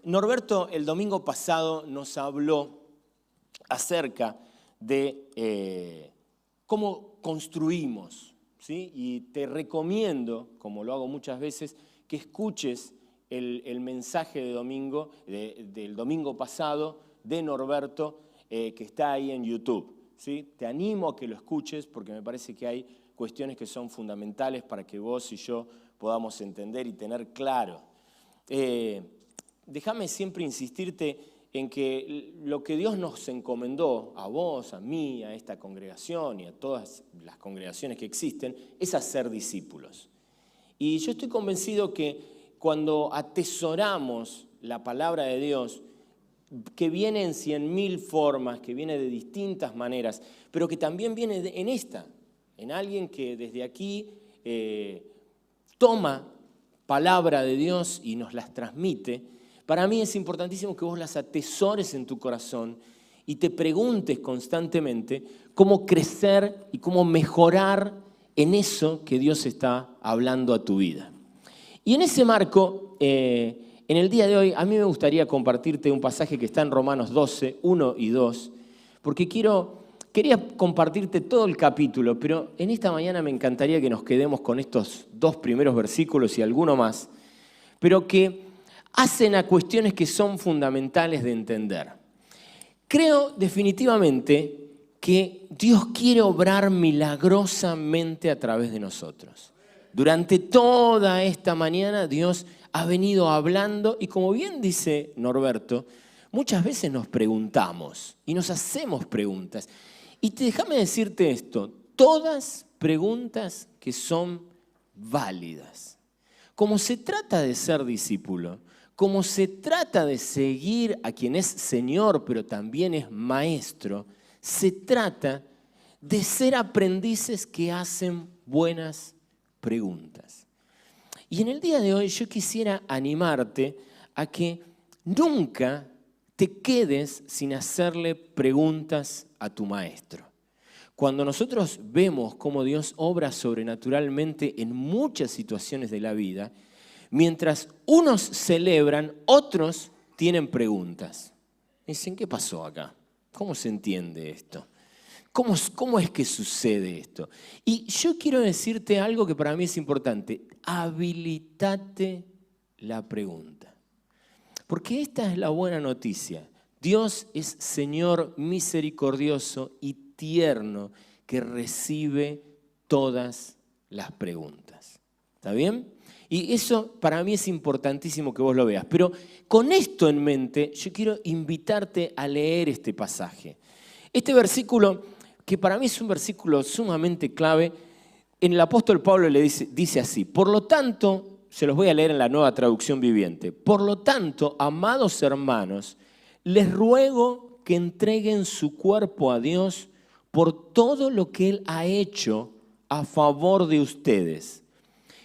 Norberto el domingo pasado nos habló acerca de cómo construimos, ¿sí? Y te recomiendo, como lo hago muchas veces, que escuches el mensaje de domingo, del domingo pasado de Norberto, que está ahí en YouTube, ¿sí? Te animo a que lo escuches porque me parece que hay cuestiones que son fundamentales para que vos y yo podamos entender y tener claro. Déjame siempre insistirte en que lo que Dios nos encomendó a vos, a mí, a esta congregación y a todas las congregaciones que existen, es hacer discípulos. Y yo estoy convencido que cuando atesoramos la palabra de Dios, que viene en 100.000 formas, que viene de distintas maneras, pero que también viene en esta, en alguien que desde aquí toma palabra de Dios y nos las transmite. Para mí es importantísimo que vos las atesores en tu corazón y te preguntes constantemente cómo crecer y cómo mejorar en eso que Dios está hablando a tu vida. Y en ese marco, en el día de hoy, a mí me gustaría compartirte un pasaje que está en Romanos 12, 1 y 2, porque quería compartirte todo el capítulo, pero en esta mañana me encantaría que nos quedemos con estos 2 primeros versículos y alguno más, pero que hacen a cuestiones que son fundamentales de entender. Creo definitivamente que Dios quiere obrar milagrosamente a través de nosotros. Durante toda esta mañana Dios ha venido hablando y como bien dice Norberto, muchas veces nos preguntamos y nos hacemos preguntas. Y déjame decirte esto, todas preguntas que son válidas. Como se trata de ser discípulo, como se trata de seguir a quien es Señor, pero también es Maestro, se trata de ser aprendices que hacen buenas preguntas. Y en el día de hoy yo quisiera animarte a que nunca te quedes sin hacerle preguntas a tu Maestro. Cuando nosotros vemos cómo Dios obra sobrenaturalmente en muchas situaciones de la vida, mientras unos celebran, otros tienen preguntas. Dicen, ¿qué pasó acá? ¿Cómo se entiende esto? ¿Cómo es que sucede esto? Y yo quiero decirte algo que para mí es importante. Habilitate la pregunta. Porque esta es la buena noticia. Dios es Señor misericordioso y tierno que recibe todas las preguntas. ¿Está bien? Y eso para mí es importantísimo que vos lo veas. Pero con esto en mente, yo quiero invitarte a leer este pasaje. Este versículo, que para mí es un versículo sumamente clave, en el apóstol Pablo le dice así, por lo tanto, se los voy a leer en la Nueva Traducción Viviente, por lo tanto, amados hermanos, les ruego que entreguen su cuerpo a Dios por todo lo que Él ha hecho a favor de ustedes.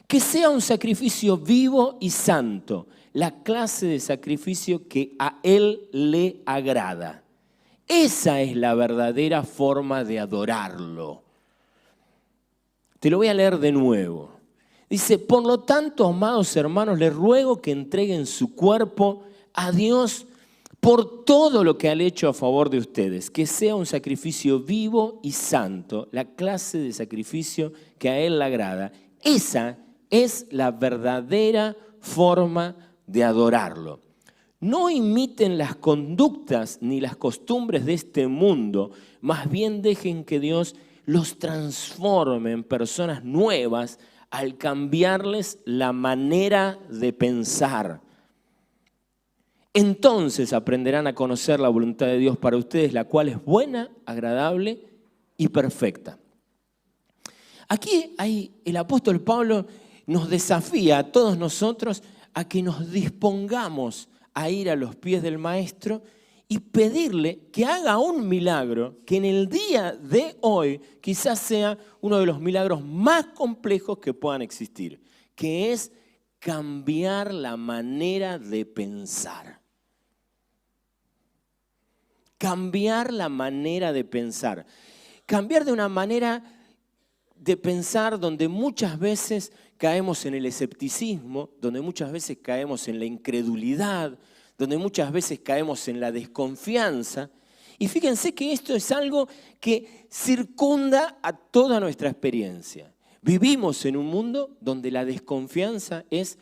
Que sea un sacrificio vivo y santo, la clase de sacrificio que a Él le agrada. Esa es la verdadera forma de adorarlo. Te lo voy a leer de nuevo. Dice, por lo tanto, amados hermanos, les ruego que entreguen su cuerpo a Dios por todo lo que ha hecho a favor de ustedes. Que sea un sacrificio vivo y santo, la clase de sacrificio que a Él le agrada. Esa es la verdadera forma de adorarlo. No imiten las conductas ni las costumbres de este mundo, más bien dejen que Dios los transforme en personas nuevas al cambiarles la manera de pensar. Entonces aprenderán a conocer la voluntad de Dios para ustedes, la cual es buena, agradable y perfecta. Aquí el apóstol Pablo nos desafía a todos nosotros a que nos dispongamos a ir a los pies del Maestro y pedirle que haga un milagro que en el día de hoy quizás sea uno de los milagros más complejos que puedan existir, que es cambiar la manera de pensar. Cambiar la manera de pensar. Cambiar de una manera de pensar donde muchas veces caemos en el escepticismo, donde muchas veces caemos en la incredulidad, donde muchas veces caemos en la desconfianza. Y fíjense que esto es algo que circunda a toda nuestra experiencia. Vivimos en un mundo donde la desconfianza es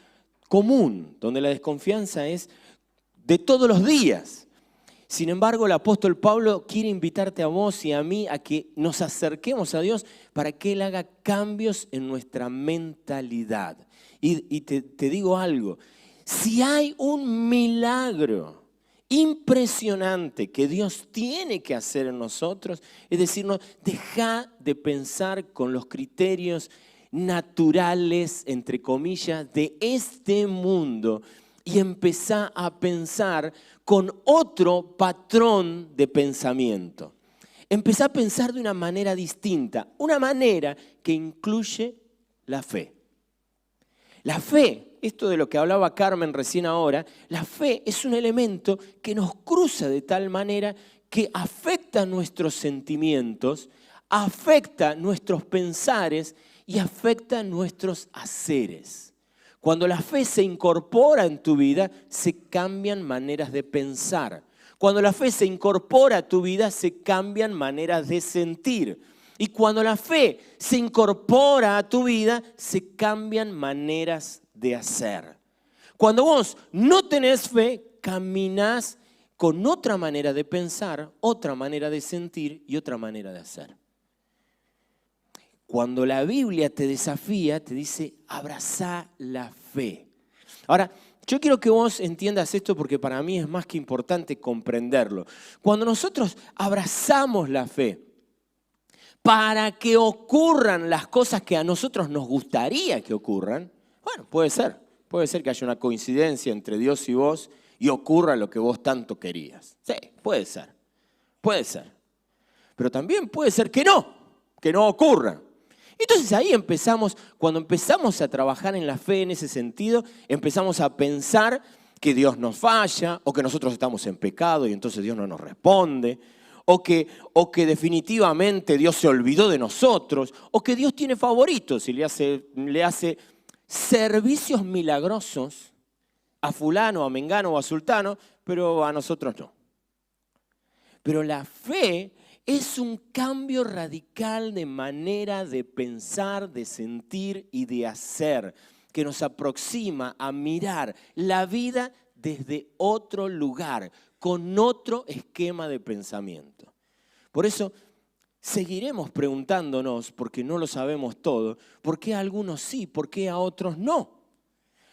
común, donde la desconfianza es de todos los días. Sin embargo, el apóstol Pablo quiere invitarte a vos y a mí a que nos acerquemos a Dios para que Él haga cambios en nuestra mentalidad. Y te digo algo, si hay un milagro impresionante que Dios tiene que hacer en nosotros, es decirnos, deja de pensar con los criterios naturales, entre comillas, de este mundo y empezá a pensar con otro patrón de pensamiento. Empezá a pensar de una manera distinta, una manera que incluye la fe. La fe, esto de lo que hablaba Carmen recién ahora, la fe es un elemento que nos cruza de tal manera que afecta nuestros sentimientos, afecta nuestros pensares y afecta nuestros haceres. Cuando la fe se incorpora en tu vida, se cambian maneras de pensar. Cuando la fe se incorpora a tu vida, se cambian maneras de sentir. Y cuando la fe se incorpora a tu vida, se cambian maneras de hacer. Cuando vos no tenés fe, caminás con otra manera de pensar, otra manera de sentir y otra manera de hacer. Cuando la Biblia te desafía, te dice, abrazá la fe. Ahora, yo quiero que vos entiendas esto porque para mí es más que importante comprenderlo. Cuando nosotros abrazamos la fe para que ocurran las cosas que a nosotros nos gustaría que ocurran, bueno, puede ser que haya una coincidencia entre Dios y vos y ocurra lo que vos tanto querías. Sí, puede ser. Pero también puede ser que no ocurra. Entonces ahí cuando empezamos a trabajar en la fe en ese sentido, empezamos a pensar que Dios nos falla o que nosotros estamos en pecado y entonces Dios no nos responde, o que definitivamente Dios se olvidó de nosotros, o que Dios tiene favoritos y le hace servicios milagrosos a fulano, a mengano o a sultano, pero a nosotros no. Pero la fe es un cambio radical de manera de pensar, de sentir y de hacer, que nos aproxima a mirar la vida desde otro lugar, con otro esquema de pensamiento. Por eso seguiremos preguntándonos, porque no lo sabemos todo, por qué a algunos sí, por qué a otros no.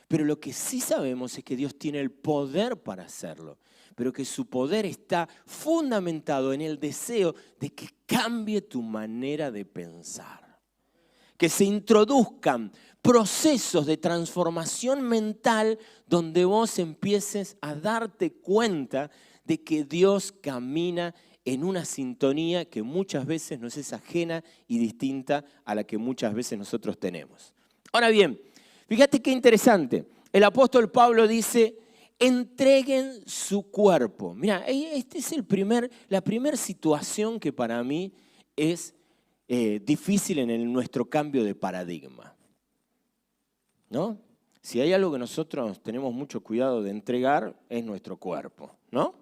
Pero lo que sí sabemos es que Dios tiene el poder para hacerlo, pero que su poder está fundamentado en el deseo de que cambie tu manera de pensar. Que se introduzcan procesos de transformación mental donde vos empieces a darte cuenta de que Dios camina en una sintonía que muchas veces nos es ajena y distinta a la que muchas veces nosotros tenemos. Ahora bien, fíjate qué interesante. El apóstol Pablo dice, entreguen su cuerpo. Mira, esta es la primera situación que para mí es difícil en nuestro cambio de paradigma. ¿No? Si hay algo que nosotros tenemos mucho cuidado de entregar, es nuestro cuerpo, ¿no?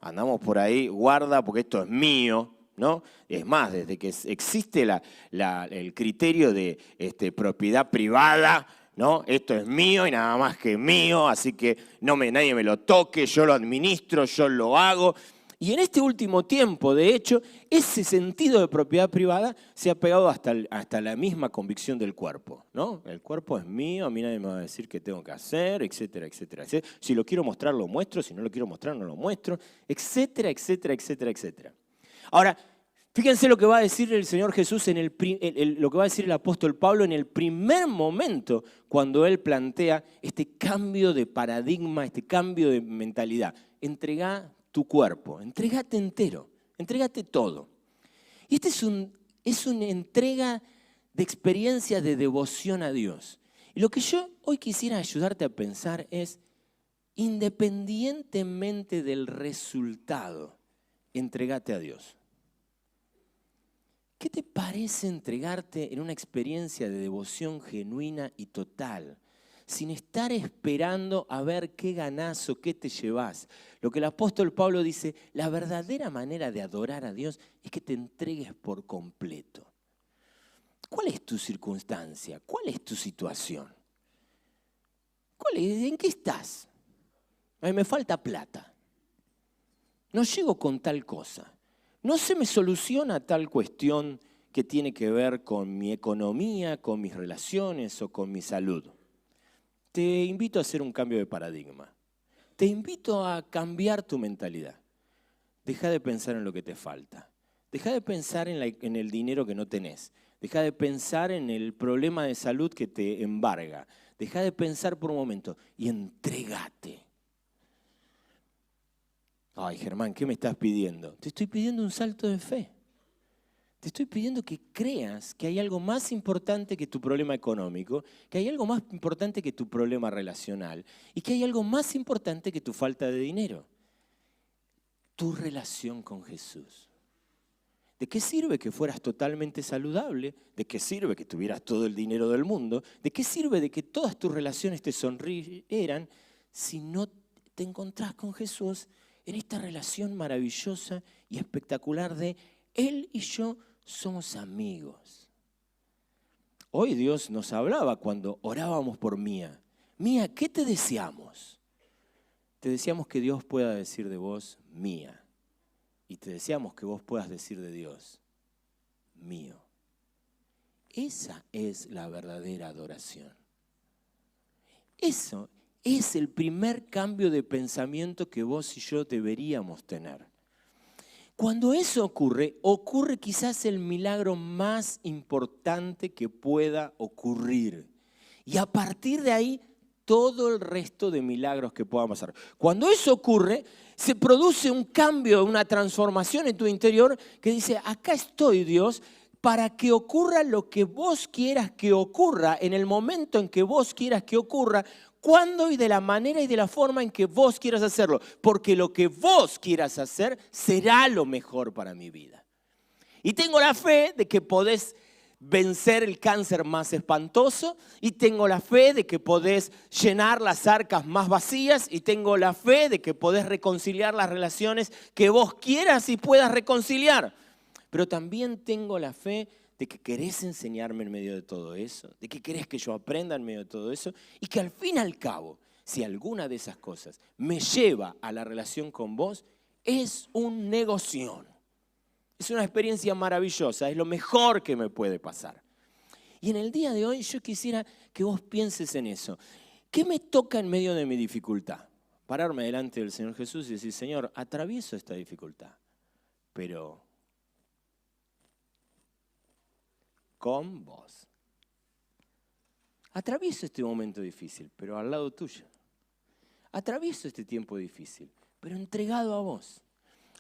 Andamos por ahí, guarda porque esto es mío, ¿no? Es más, desde que existe el criterio de propiedad privada, ¿no? Esto es mío y nada más que mío, así que nadie me lo toque, yo lo administro, yo lo hago. Y en este último tiempo, de hecho, ese sentido de propiedad privada se ha pegado hasta la misma convicción del cuerpo, ¿no? El cuerpo es mío, a mí nadie me va a decir qué tengo que hacer, etcétera, etcétera, etcétera. Si lo quiero mostrar, lo muestro, si no lo quiero mostrar, no lo muestro, etcétera, etcétera, etcétera, etcétera. Ahora, fíjense lo que va a decir el Señor Jesús, lo que va a decir el apóstol Pablo en el primer momento cuando él plantea este cambio de paradigma, este cambio de mentalidad. Entregá tu cuerpo, entrégate entero, entrégate todo. Y es una entrega de experiencia de devoción a Dios. Y lo que yo hoy quisiera ayudarte a pensar es, independientemente del resultado, entrégate a Dios. ¿Qué te parece entregarte en una experiencia de devoción genuina y total? sin estar esperando a ver qué ganás o qué te llevas. Lo que el apóstol Pablo dice, la verdadera manera de adorar a Dios es que te entregues por completo. ¿Cuál es tu circunstancia? ¿Cuál es tu situación? ¿En qué estás? A mí me falta plata. No llego con tal cosa. No se me soluciona tal cuestión que tiene que ver con mi economía, con mis relaciones o con mi salud. Te invito a hacer un cambio de paradigma. Te invito a cambiar tu mentalidad. Deja de pensar en lo que te falta. Deja de pensar en el dinero que no tenés. Deja de pensar en el problema de salud que te embarga. Deja de pensar por un momento y entrégate. Ay, Germán, ¿qué me estás pidiendo? Te estoy pidiendo un salto de fe. Te estoy pidiendo que creas que hay algo más importante que tu problema económico, que hay algo más importante que tu problema relacional y que hay algo más importante que tu falta de dinero. Tu relación con Jesús. ¿De qué sirve que fueras totalmente saludable? ¿De qué sirve que tuvieras todo el dinero del mundo? ¿De qué sirve de que todas tus relaciones te sonrieran si no te encontrás con Jesús en esta relación maravillosa y espectacular de Él y yo somos amigos? Hoy Dios nos hablaba cuando orábamos por Mía. Mía, ¿qué te deseamos? Te deseamos que Dios pueda decir de vos, Mía. Y te deseamos que vos puedas decir de Dios, mío. Esa es la verdadera adoración. Eso es el primer cambio de pensamiento que vos y yo deberíamos tener. Cuando eso ocurre quizás el milagro más importante que pueda ocurrir. Y a partir de ahí, todo el resto de milagros que puedan pasar. Cuando eso ocurre, se produce un cambio, una transformación en tu interior que dice, acá estoy, Dios, para que ocurra lo que vos quieras que ocurra, en el momento en que vos quieras que ocurra, cuándo y de la manera y de la forma en que vos quieras hacerlo. Porque lo que vos quieras hacer será lo mejor para mi vida. Y tengo la fe de que podés vencer el cáncer más espantoso y tengo la fe de que podés llenar las arcas más vacías y tengo la fe de que podés reconciliar las relaciones que vos quieras y puedas reconciliar. Pero también tengo la fe de que querés enseñarme en medio de todo eso, de que querés que yo aprenda en medio de todo eso y que al fin y al cabo, si alguna de esas cosas me lleva a la relación con vos, es un negocio. Es una experiencia maravillosa, es lo mejor que me puede pasar. Y en el día de hoy yo quisiera que vos pienses en eso. ¿Qué me toca en medio de mi dificultad? Pararme delante del Señor Jesús y decir, Señor, atravieso esta dificultad, pero con vos. Atravieso este momento difícil, pero al lado tuyo. Atravieso este tiempo difícil, pero entregado a vos.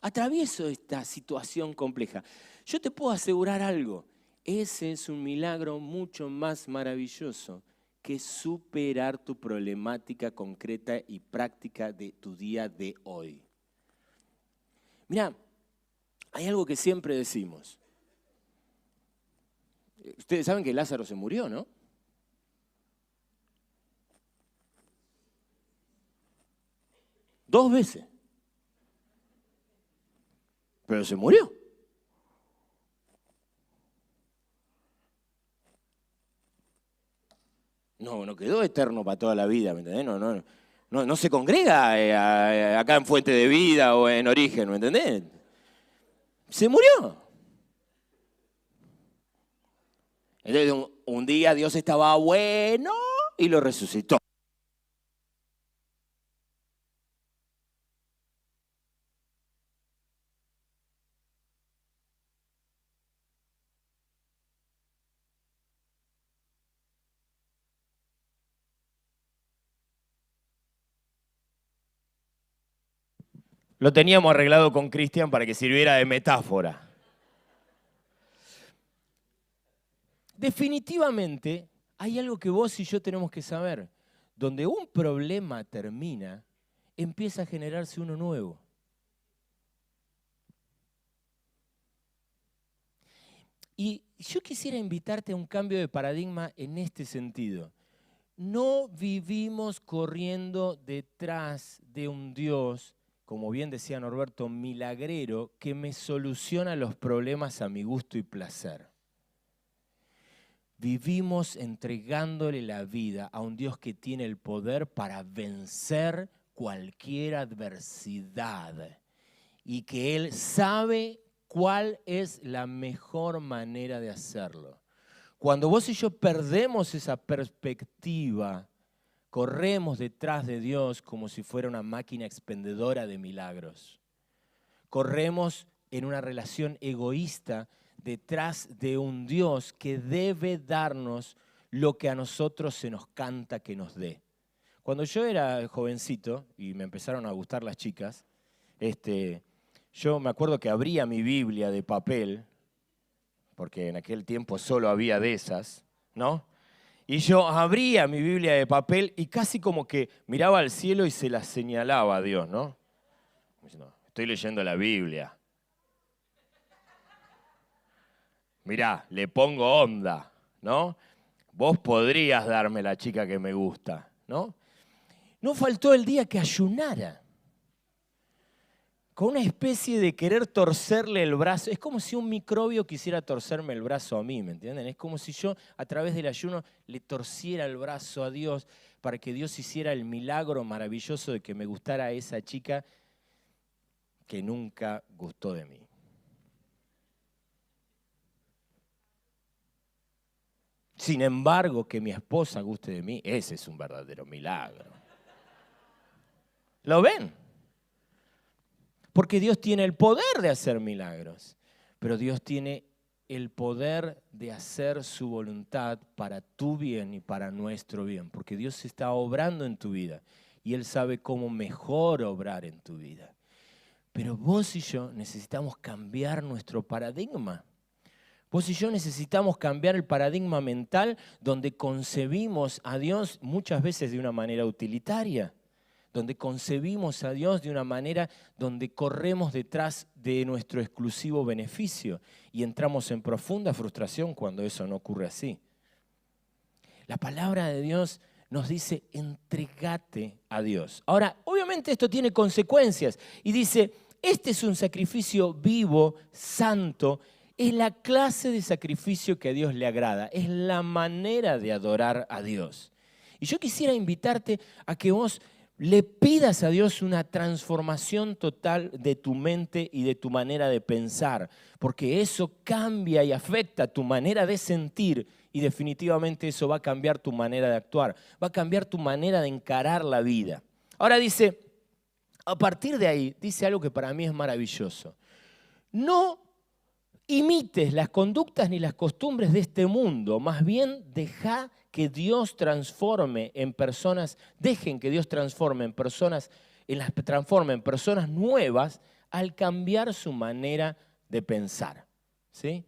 Atravieso esta situación compleja. Yo te puedo asegurar algo, ese es un milagro mucho más maravilloso que superar tu problemática concreta y práctica de tu día de hoy. Mira, hay algo que siempre decimos. Ustedes saben que Lázaro se murió, ¿no? Dos veces. Pero se murió. No quedó eterno para toda la vida, ¿me entendés? No se congrega acá en Fuente de Vida o en Origen, ¿me entendés? Se murió. Entonces un día Dios estaba bueno y lo resucitó. Lo teníamos arreglado con Cristian para que sirviera de metáfora. Definitivamente hay algo que vos y yo tenemos que saber. Donde un problema termina, empieza a generarse uno nuevo. Y yo quisiera invitarte a un cambio de paradigma en este sentido. no vivimos corriendo detrás de un Dios, como bien decía Norberto, milagrero, que me soluciona los problemas a mi gusto y placer. Vivimos entregándole la vida a un Dios que tiene el poder para vencer cualquier adversidad y que Él sabe cuál es la mejor manera de hacerlo. Cuando vos y yo perdemos esa perspectiva, corremos detrás de Dios como si fuera una máquina expendedora de milagros. Corremos en una relación egoísta detrás de un Dios que debe darnos lo que a nosotros se nos canta que nos dé. Cuando yo era jovencito y me empezaron a gustar las chicas, yo me acuerdo que abría mi Biblia de papel, porque en aquel tiempo solo había de esas, ¿no? Y yo abría mi Biblia de papel y casi como que miraba al cielo y se la señalaba a Dios, ¿no? Diciendo, estoy leyendo la Biblia. Mirá, le pongo onda, ¿no? Vos podrías darme la chica que me gusta, ¿no? No faltó el día que ayunara, con una especie de querer torcerle el brazo. Es como si un microbio quisiera torcerme el brazo a mí, ¿me entienden? Es como si yo a través del ayuno le torciera el brazo a Dios para que Dios hiciera el milagro maravilloso de que me gustara a esa chica que nunca gustó de mí. Sin embargo, que mi esposa guste de mí, ese es un verdadero milagro. ¿Lo ven? Porque Dios tiene el poder de hacer milagros, pero Dios tiene el poder de hacer su voluntad para tu bien y para nuestro bien, porque Dios está obrando en tu vida y Él sabe cómo mejor obrar en tu vida. Pero vos y yo necesitamos cambiar nuestro paradigma. Vos y yo necesitamos cambiar el paradigma mental donde concebimos a Dios muchas veces de una manera utilitaria, donde concebimos a Dios de una manera donde corremos detrás de nuestro exclusivo beneficio y entramos en profunda frustración cuando eso no ocurre así. La palabra de Dios nos dice, entregate a Dios. Ahora, obviamente esto tiene consecuencias y dice, este es un sacrificio vivo, santo. Es la clase de sacrificio que a Dios le agrada, es la manera de adorar a Dios. Y yo quisiera invitarte a que vos le pidas a Dios una transformación total de tu mente y de tu manera de pensar, porque eso cambia y afecta tu manera de sentir y definitivamente eso va a cambiar tu manera de actuar, va a cambiar tu manera de encarar la vida. Ahora dice, a partir de ahí, dice algo que para mí es maravilloso. No imites las conductas ni las costumbres de este mundo, más bien deja que Dios transforme en personas, dejen que Dios transforme en personas, transforme en personas nuevas al cambiar su manera de pensar. ¿Sí?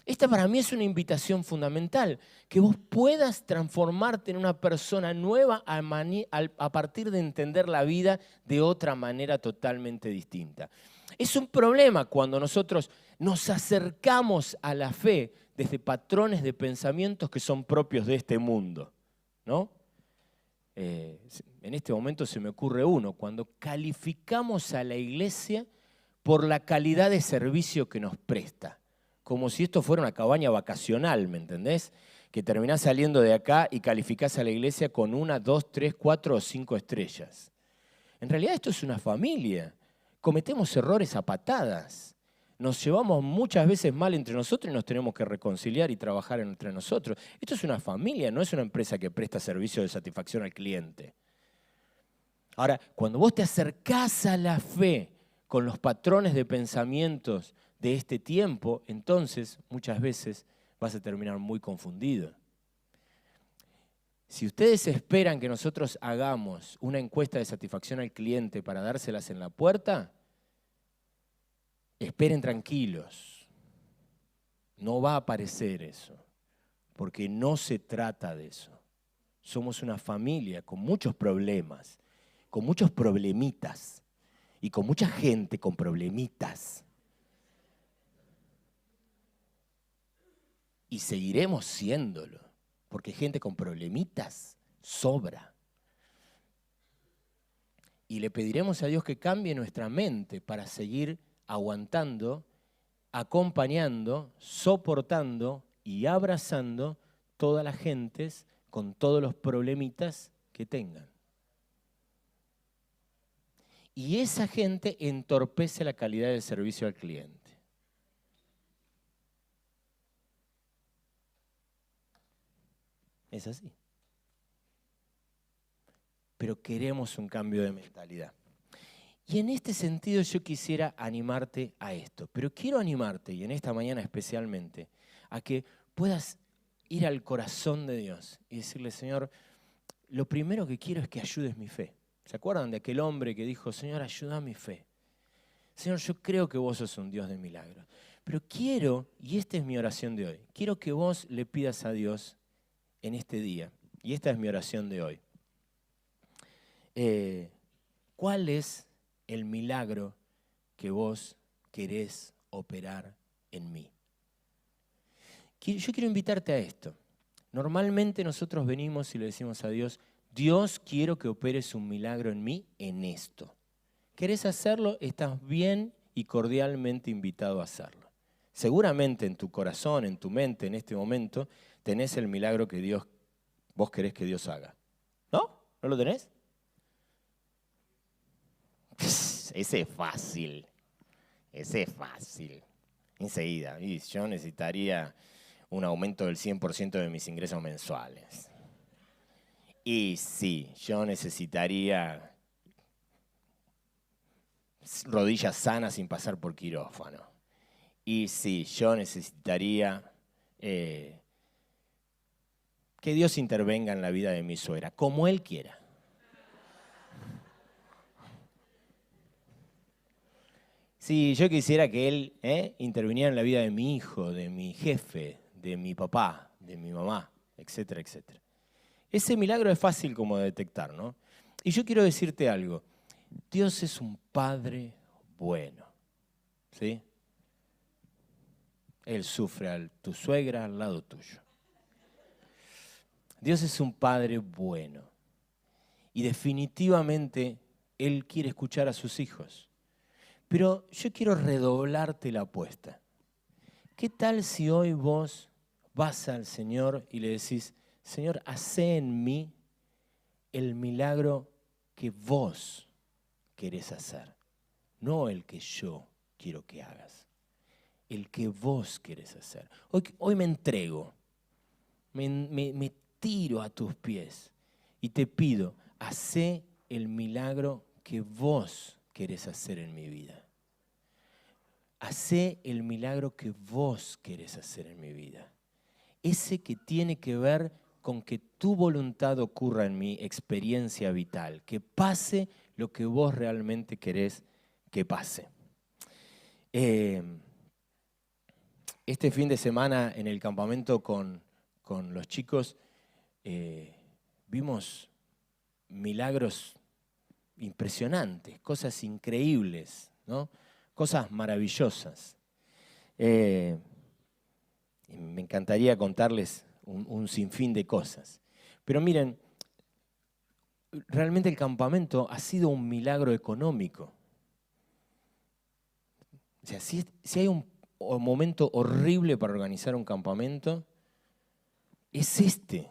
Esta para mí es una invitación fundamental, que vos puedas transformarte en una persona nueva a partir de entender la vida de otra manera totalmente distinta. Es un problema cuando nosotros nos acercamos a la fe desde patrones de pensamientos que son propios de este mundo, ¿no? En este momento se me ocurre uno, cuando calificamos a la iglesia por la calidad de servicio que nos presta, como si esto fuera una cabaña vacacional, ¿me entendés? Que terminás saliendo de acá y calificás a la iglesia con 1, 2, 3, 4 o 5 estrellas. En realidad esto es una familia. Cometemos errores a patadas. Nos llevamos muchas veces mal entre nosotros y nos tenemos que reconciliar y trabajar entre nosotros. Esto es una familia, no es una empresa que presta servicio de satisfacción al cliente. Ahora, cuando vos te acercás a la fe con los patrones de pensamientos de este tiempo, entonces muchas veces vas a terminar muy confundido. Si ustedes esperan que nosotros hagamos una encuesta de satisfacción al cliente para dárselas en la puerta, esperen tranquilos. No va a aparecer eso, porque no se trata de eso. Somos una familia con muchos problemas, con muchos problemitas y con mucha gente con problemitas. Y seguiremos siéndolo, porque gente con problemitas sobra. Y le pediremos a Dios que cambie nuestra mente para seguir aguantando, acompañando, soportando y abrazando todas las gentes con todos los problemitas que tengan. Y esa gente entorpece la calidad del servicio al cliente. Es así. Pero queremos un cambio de mentalidad. Y en este sentido yo quisiera animarte a esto. Pero quiero animarte, y en esta mañana especialmente, a que puedas ir al corazón de Dios y decirle, Señor, lo primero que quiero es que ayudes mi fe. ¿Se acuerdan de aquel hombre que dijo, Señor, ayuda mi fe? Señor, yo creo que vos sos un Dios de milagros. Pero quiero, y esta es mi oración de hoy, quiero que vos le pidas a Dios en este día, y esta es mi oración de hoy. ¿Cuál es el milagro que vos querés operar en mí? Yo quiero invitarte a esto. Normalmente nosotros venimos y le decimos a Dios, Dios, quiero que operes un milagro en mí en esto. ¿Querés hacerlo? Estás bien y cordialmente invitado a hacerlo. Seguramente en tu corazón, en tu mente, en este momento, tenés el milagro que vos querés que Dios haga. ¿No? ¿No lo tenés? Ese es fácil. Ese es fácil. Enseguida. Y yo necesitaría un aumento del 100% de mis ingresos mensuales. Y sí, yo necesitaría rodillas sanas sin pasar por quirófano. Y sí, yo necesitaría que Dios intervenga en la vida de mi suegra, como Él quiera. Sí, yo quisiera que Él interviniera en la vida de mi hijo, de mi jefe, de mi papá, de mi mamá, etcétera, etcétera. Ese milagro es fácil como de detectar, ¿no? Y yo quiero decirte algo. Dios es un Padre bueno, ¿sí? Él sufre a tu suegra al lado tuyo. Dios es un Padre bueno. Y definitivamente Él quiere escuchar a sus hijos. Pero yo quiero redoblarte la apuesta. ¿Qué tal si hoy vos vas al Señor y le decís, Señor, hacé en mí el milagro que vos querés hacer? No el que yo quiero que hagas. El que vos querés hacer. Hoy me entrego. Me tiro a tus pies y te pido, hacé el milagro que vos querés hacer en mi vida. Hacé el milagro que vos querés hacer en mi vida. Ese que tiene que ver con que tu voluntad ocurra en mi experiencia vital, que pase lo que vos realmente querés que pase. Este fin de semana en el campamento con los chicos vimos milagros impresionantes, cosas increíbles, ¿no? Cosas maravillosas. Me encantaría contarles un sinfín de cosas. Pero miren, realmente el campamento ha sido un milagro económico. O sea, si hay un momento horrible para organizar un campamento, es este,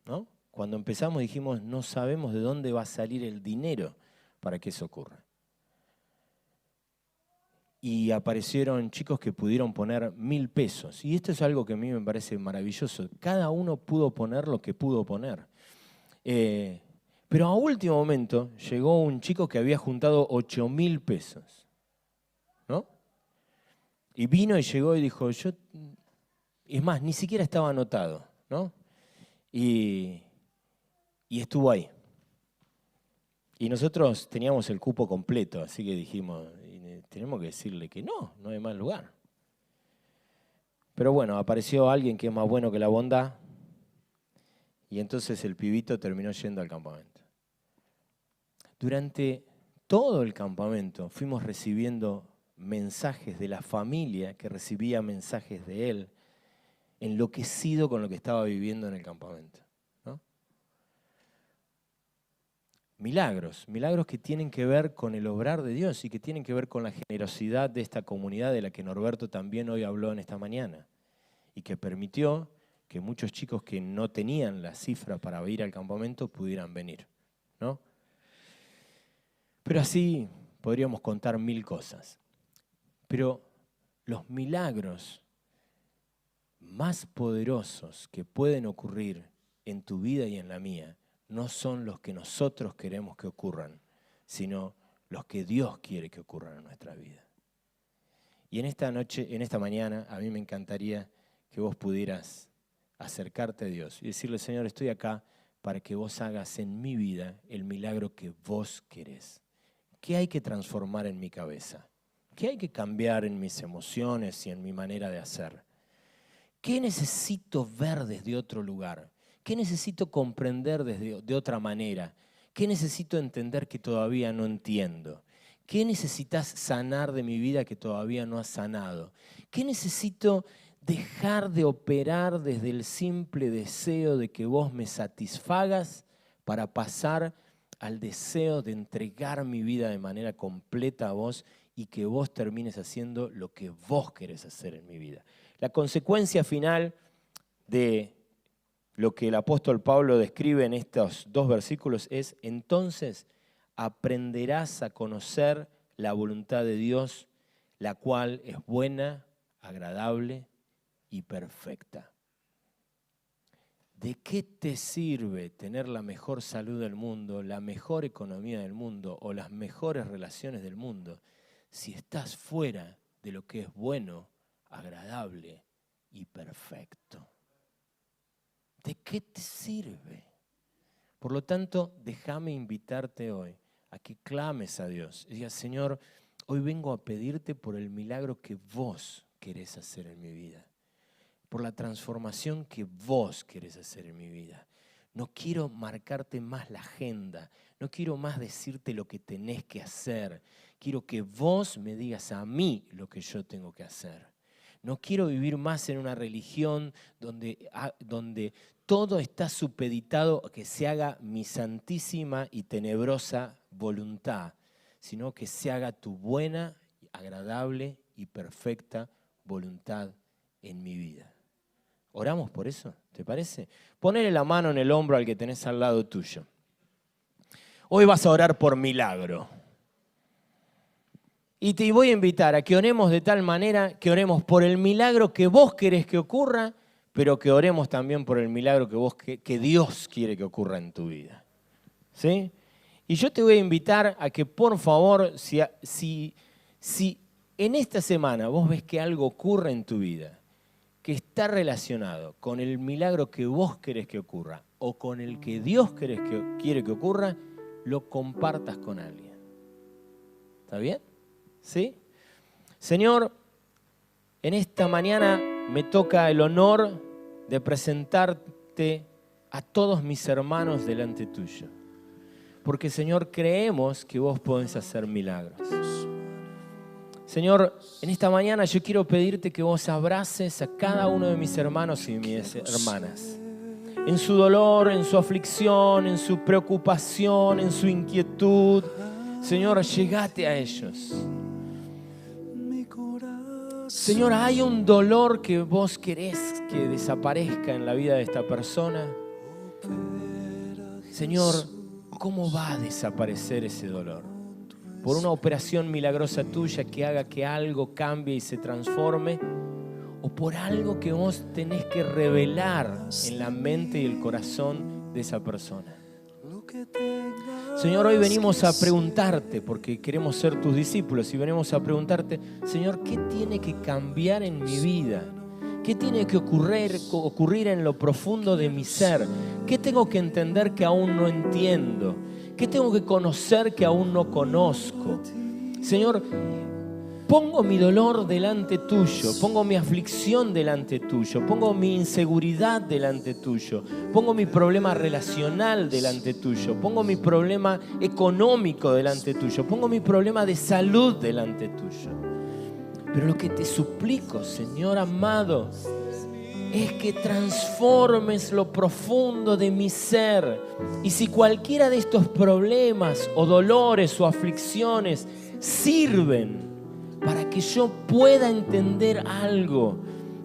¿no? Cuando empezamos dijimos, no sabemos de dónde va a salir el dinero para que eso ocurra. Y aparecieron chicos que pudieron poner 1.000 pesos. Y esto es algo que a mí me parece maravilloso. Cada uno pudo poner lo que pudo poner. Pero a último momento llegó un chico que había juntado 8.000 pesos. ¿No? Y vino y llegó y dijo, es más, ni siquiera estaba anotado, ¿no? Y estuvo ahí. Y nosotros teníamos el cupo completo, así que dijimos, tenemos que decirle que no hay más lugar. Pero bueno, apareció alguien que es más bueno que la bondad y entonces el pibito terminó yendo al campamento. Durante todo el campamento fuimos recibiendo mensajes de la familia que recibía mensajes de él, enloquecido con lo que estaba viviendo en el campamento, ¿no? milagros que tienen que ver con el obrar de Dios y que tienen que ver con la generosidad de esta comunidad de la que Norberto también hoy habló en esta mañana y que permitió que muchos chicos que no tenían la cifra para ir al campamento pudieran venir, ¿no? Pero así podríamos contar 1000 cosas. Pero los milagros más poderosos que pueden ocurrir en tu vida y en la mía no son los que nosotros queremos que ocurran, sino los que Dios quiere que ocurran en nuestra vida. Y en esta mañana, a mí me encantaría que vos pudieras acercarte a Dios y decirle, Señor, estoy acá para que vos hagas en mi vida el milagro que vos querés. ¿Qué hay que transformar en mi cabeza? ¿Qué hay que cambiar en mis emociones y en mi manera de hacer? ¿Qué necesito ver desde otro lugar? ¿Qué necesito comprender de otra manera? ¿Qué necesito entender que todavía no entiendo? ¿Qué necesitas sanar de mi vida que todavía no has sanado? ¿Qué necesito dejar de operar desde el simple deseo de que vos me satisfagas para pasar al deseo de entregar mi vida de manera completa a vos y que vos termines haciendo lo que vos querés hacer en mi vida? La consecuencia final de lo que el apóstol Pablo describe en estos 2 versículos es: entonces aprenderás a conocer la voluntad de Dios, la cual es buena, agradable y perfecta. ¿De qué te sirve tener la mejor salud del mundo, la mejor economía del mundo o las mejores relaciones del mundo si estás fuera de lo que es bueno, agradable y perfecto? ¿De qué te sirve? Por lo tanto, déjame invitarte hoy a que clames a Dios y digas, Señor, hoy vengo a pedirte por el milagro que vos querés hacer en mi vida, por la transformación que vos querés hacer en mi vida. No quiero marcarte más la agenda, no quiero más decirte lo que tenés que hacer. Quiero que vos me digas a mí lo que yo tengo que hacer. No quiero vivir más en una religión donde todo está supeditado a que se haga mi santísima y tenebrosa voluntad, sino que se haga tu buena, agradable y perfecta voluntad en mi vida. ¿Oramos por eso? ¿Te parece? Ponele la mano en el hombro al que tenés al lado tuyo. Hoy vas a orar por milagro. Y te voy a invitar a que oremos de tal manera que oremos por el milagro que vos querés que ocurra, pero que oremos también por el milagro que Dios quiere que ocurra en tu vida. ¿Sí? Y yo te voy a invitar a que, por favor, si en esta semana vos ves que algo ocurre en tu vida que está relacionado con el milagro que vos querés que ocurra o con el que Dios quiere que ocurra, lo compartas con alguien. ¿Está bien? ¿Sí? Señor, en esta mañana me toca el honor de presentarte a todos mis hermanos delante tuyo. Porque, Señor, creemos que vos podés hacer milagros. Señor, en esta mañana yo quiero pedirte que vos abraces a cada uno de mis hermanos y mis hermanas. En su dolor, en su aflicción, en su preocupación, en su inquietud. Señor, llegate a ellos. Señor, hay un dolor que vos querés que desaparezca en la vida de esta persona. Señor, ¿cómo va a desaparecer ese dolor? ¿Por una operación milagrosa tuya que haga que algo cambie y se transforme? ¿O por algo que vos tenés que revelar en la mente y el corazón de esa persona? Señor, hoy venimos a preguntarte, porque queremos ser tus discípulos, y venimos a preguntarte, Señor, ¿qué tiene que cambiar en mi vida? ¿Qué tiene que ocurrir en lo profundo de mi ser? ¿Qué tengo que entender que aún no entiendo? ¿Qué tengo que conocer que aún no conozco? Señor, pongo mi dolor delante tuyo, pongo mi aflicción delante tuyo, pongo mi inseguridad delante tuyo, pongo mi problema relacional delante tuyo, pongo mi problema económico delante tuyo, pongo mi problema de salud delante tuyo. Pero lo que te suplico, Señor amado, es que transformes lo profundo de mi ser. Y si cualquiera de estos problemas o dolores o aflicciones sirven para que yo pueda entender algo,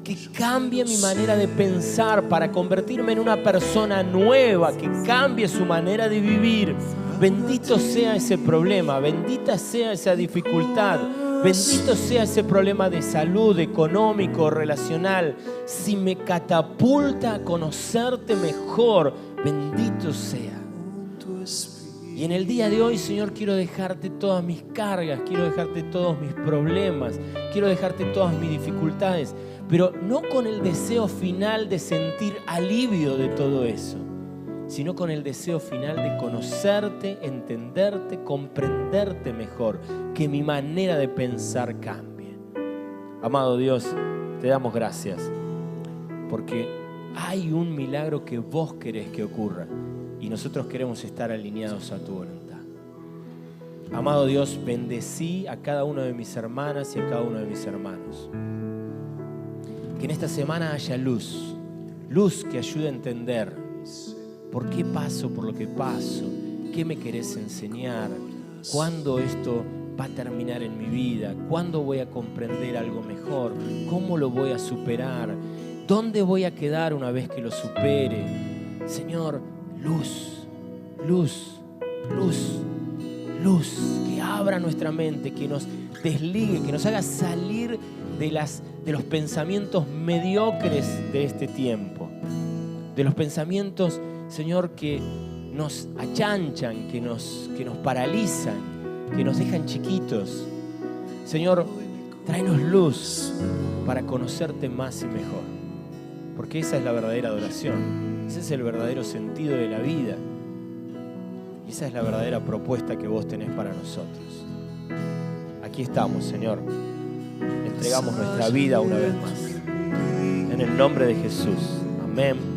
que cambie mi manera de pensar, para convertirme en una persona nueva, que cambie su manera de vivir, bendito sea ese problema, bendita sea esa dificultad, bendito sea ese problema de salud, económico, relacional. Si me catapulta a conocerte mejor, bendito sea. Y en el día de hoy, Señor, quiero dejarte todas mis cargas, quiero dejarte todos mis problemas, quiero dejarte todas mis dificultades, pero no con el deseo final de sentir alivio de todo eso, sino con el deseo final de conocerte, entenderte, comprenderte mejor, que mi manera de pensar cambie. Amado Dios, te damos gracias, porque hay un milagro que vos querés que ocurra y nosotros queremos estar alineados a tu voluntad. Amado Dios, bendecí a cada una de mis hermanas y a cada uno de mis hermanos. Que en esta semana haya luz, luz que ayude a entender por qué paso por lo que paso, qué me querés enseñar, cuándo esto va a terminar en mi vida, cuándo voy a comprender algo mejor, cómo lo voy a superar, dónde voy a quedar una vez que lo supere. Señor, luz, luz, luz, luz, que abra nuestra mente, que nos desligue, que nos haga salir de los pensamientos mediocres de este tiempo, de los pensamientos, Señor, que nos achanchan, que nos paralizan, que nos dejan chiquitos. Señor, tráenos luz para conocerte más y mejor, porque esa es la verdadera adoración. Ese es el verdadero sentido de la vida. Y esa es la verdadera propuesta que vos tenés para nosotros. Aquí estamos, Señor. Entregamos nuestra vida una vez más. En el nombre de Jesús. Amén.